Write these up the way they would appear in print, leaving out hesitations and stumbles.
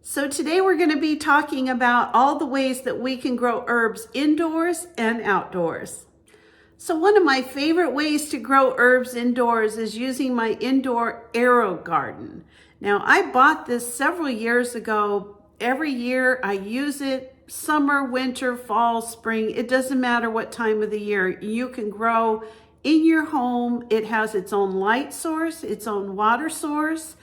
So today we're going to be talking about all the ways that we can grow herbs indoors and outdoors. So one of my favorite ways to grow herbs indoors is using my indoor AeroGarden. Now I bought this several years ago. Every year I use it, summer, winter, fall, spring. It doesn't matter what time of the year. You can grow in your home. It has its own light source, its own water source,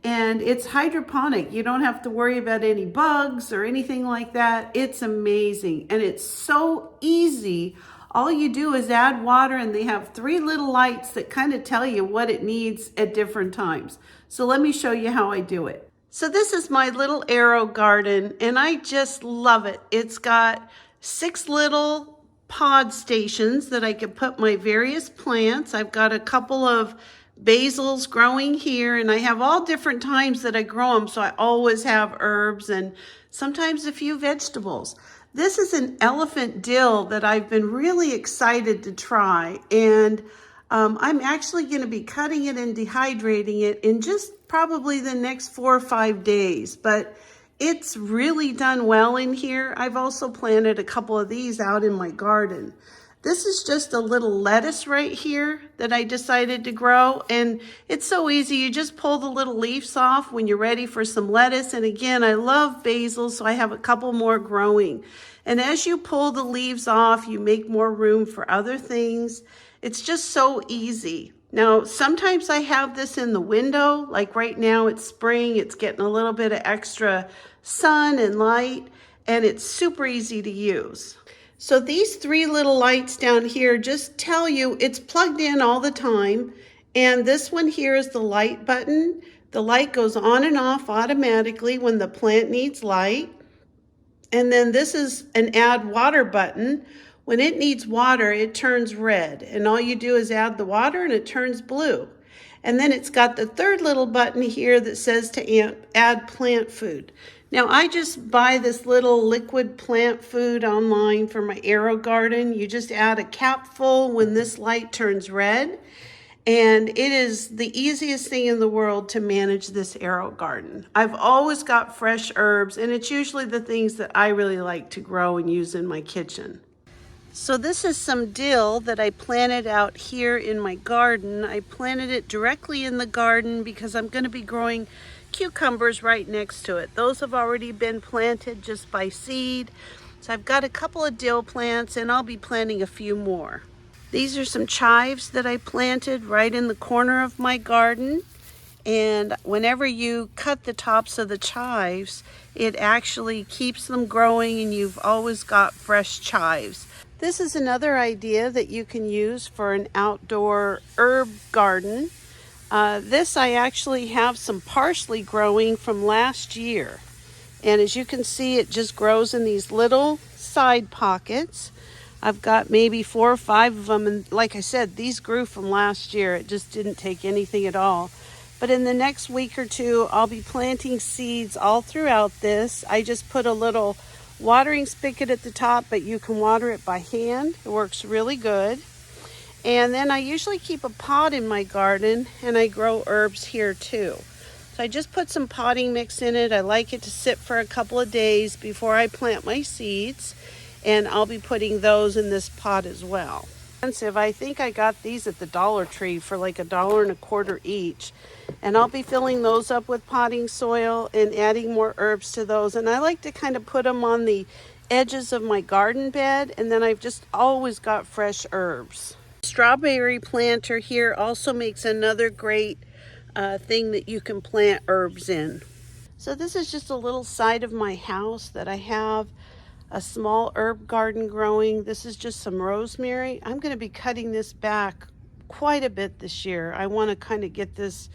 and it's hydroponic. You don't have to worry about any bugs or anything like that. It's amazing, and it's so easy. All you do is add water, and they have 3 little lights that kind of tell you what it needs at different times. So let me show you how I do it. So this is my little AeroGarden, and I just love it. It's got 6 little pod stations that I can put my various plants. I've got a couple of basils growing here, and I have all different times that I grow them, so I always have herbs and sometimes a few vegetables. This is an elephant dill that I've been really excited to try, and I'm actually going to be cutting it and dehydrating it in just probably the next 4 or 5 days, but it's really done well in here. I've also planted a couple of these out in my garden. This is just a little lettuce right here that I decided to grow, and it's so easy. You just pull the little leaves off when you're ready for some lettuce. And again, I love basil, so I have a couple more growing. And as you pull the leaves off, you make more room for other things. It's just so easy. Now, sometimes I have this in the window, like right now it's spring, it's getting a little bit of extra sun and light, and it's super easy to use. So these 3 little lights down here just tell you it's plugged in all the time. And this one here is the light button. The light goes on and off automatically when the plant needs light. And then this is an add water button. When it needs water, it turns red. And all you do is add the water and it turns blue. And then it's got the 3rd little button here that says to add plant food. Now I just buy this little liquid plant food online for my AeroGarden. You just add a capful when this light turns red. And it is the easiest thing in the world to manage this AeroGarden. I've always got fresh herbs, and it's usually the things that I really like to grow and use in my kitchen. So this is some dill that I planted out here in my garden. I planted it directly in the garden because I'm going to be growing cucumbers right next to it. Those have already been planted just by seed. So I've got a couple of dill plants, and I'll be planting a few more. These are some chives that I planted right in the corner of my garden. And whenever you cut the tops of the chives, it actually keeps them growing, and you've always got fresh chives. This is another idea that you can use for an outdoor herb garden. This I actually have some parsley growing from last year. And as you can see, it just grows in these little side pockets. I've got maybe 4 or 5 of them. And like I said, these grew from last year. It just didn't take anything at all. But in the next week or 2, I'll be planting seeds all throughout this. I just put a little watering spigot at the top, but you can water it by hand. It works really good. And then I usually keep a pot in my garden, and I grow herbs here too. So I just put some potting mix in it. I like it to sit for a couple of days before I plant my seeds, and I'll be putting those in this pot as well. I think I got these at the Dollar Tree for like $1.25 each, and I'll be filling those up with potting soil and adding more herbs to those. And I like to kind of put them on the edges of my garden bed, and then I've just always got fresh herbs. Strawberry planter here also makes another great thing that you can plant herbs in. So this is just a little side of my house that I have a small herb garden growing. This is just some rosemary. I'm going to be cutting this back quite a bit this year. I want to kind of get this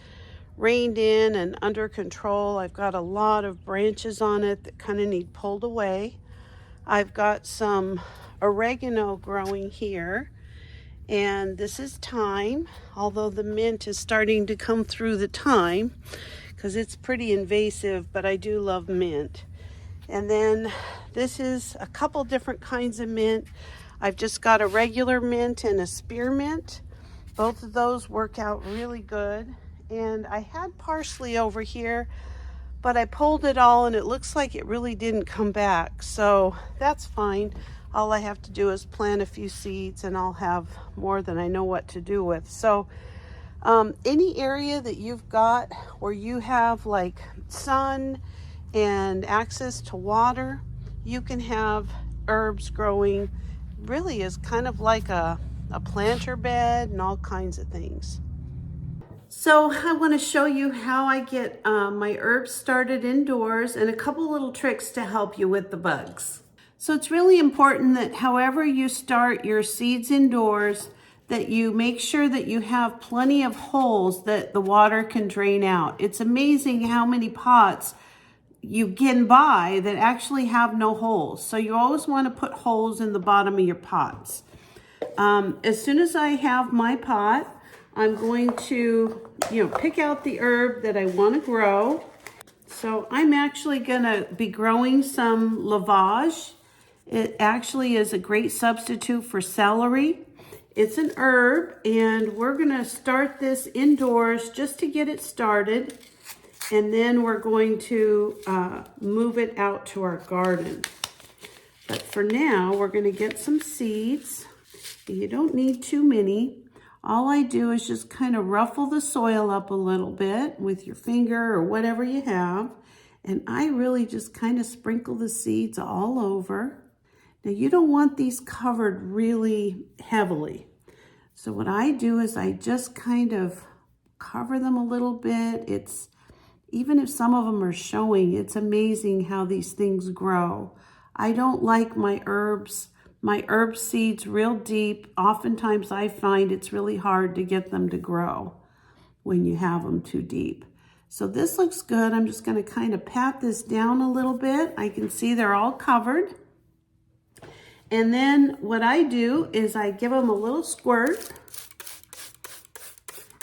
reined in and under control. I've got a lot of branches on it that kind of need pulled away. I've got some oregano growing here. And this is thyme, although the mint is starting to come through the thyme because it's pretty invasive, but I do love mint. And then this is a couple different kinds of mint. I've just got a regular mint and a spearmint. Both of those work out really good. And I had parsley over here, but I pulled it all and it looks like it really didn't come back. So that's fine. All I have to do is plant a few seeds and I'll have more than I know what to do with. So any area that you've got where you have like sun and access to water, you can have herbs growing really as kind of like a planter bed and all kinds of things. So I want to show you how I get my herbs started indoors and a couple little tricks to help you with the bugs. So it's really important that however you start your seeds indoors, that you make sure that you have plenty of holes that the water can drain out. It's amazing how many pots you can buy that actually have no holes. So you always want to put holes in the bottom of your pots. As soon as I have my pot, I'm going to, pick out the herb that I want to grow. So I'm actually going to be growing some lavage. It actually is a great substitute for celery. It's an herb, and we're going to start this indoors just to get it started. And then we're going to move it out to our garden. But for now, we're going to get some seeds. You don't need too many. All I do is just kind of ruffle the soil up a little bit with your finger or whatever you have. And I really just kind of sprinkle the seeds all over. Now, you don't want these covered really heavily. So what I do is I just kind of cover them a little bit. Even if some of them are showing, it's amazing how these things grow. I don't like my herb seeds real deep. Oftentimes I find it's really hard to get them to grow when you have them too deep. So this looks good. I'm just going to kind of pat this down a little bit. I can see they're all covered. And then what I do is I give them a little squirt.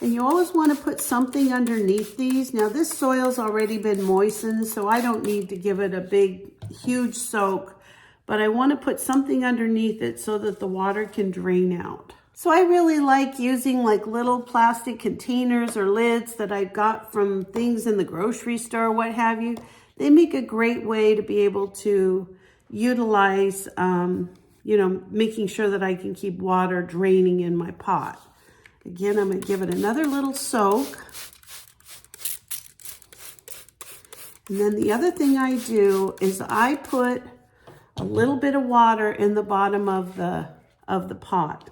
And you always want to put something underneath these. Now this soil's already been moistened, so I don't need to give it a big, huge soak, but I want to put something underneath it so that the water can drain out. So I really like using like little plastic containers or lids that I got from things in the grocery store, what have you. They make a great way to be able to utilize, making sure that I can keep water draining in my pot. Again, I'm going to give it another little soak. And then the other thing I do is I put a little bit of water in the bottom of the pot.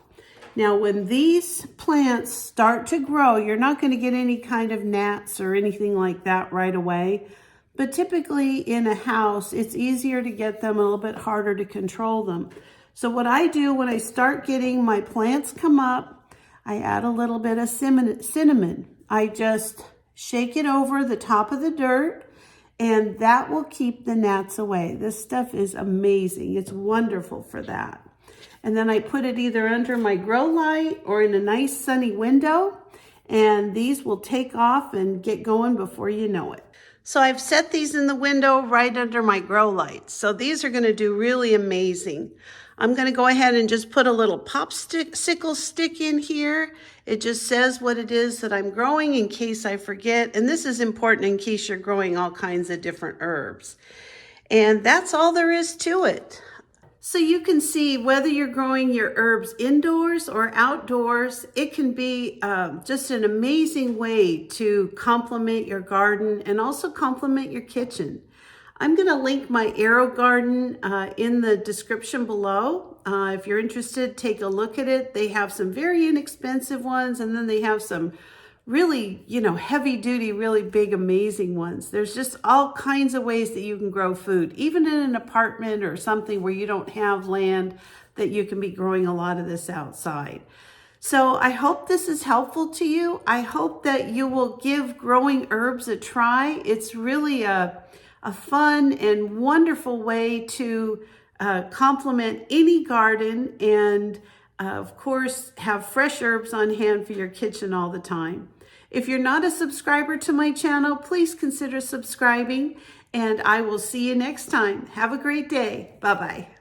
Now, when these plants start to grow, you're not going to get any kind of gnats or anything like that right away. But typically in a house, it's easier to get them, a little bit harder to control them. So what I do when I start getting my plants come up, I add a little bit of cinnamon. I just shake it over the top of the dirt, and that will keep the gnats away. This stuff is amazing. It's wonderful for that. And then I put it either under my grow light or in a nice sunny window, and these will take off and get going before you know it. So I've set these in the window right under my grow light. So these are going to do really amazing. I'm going to go ahead and just put a little popsicle stick in here. It just says what it is that I'm growing in case I forget. And this is important in case you're growing all kinds of different herbs. And that's all there is to it. So you can see whether you're growing your herbs indoors or outdoors, it can be just an amazing way to complement your garden and also complement your kitchen. I'm going to link my AeroGarden in the description below. If you're interested, take a look at it. They have some very inexpensive ones, and then they have some really, heavy duty, really big, amazing ones. There's just all kinds of ways that you can grow food, even in an apartment or something where you don't have land, that you can be growing a lot of this outside. So I hope this is helpful to you. I hope that you will give growing herbs a try. It's really a fun and wonderful way to complement any garden and of course, have fresh herbs on hand for your kitchen all the time. If you're not a subscriber to my channel, please consider subscribing, and I will see you next time. Have a great day. Bye-bye.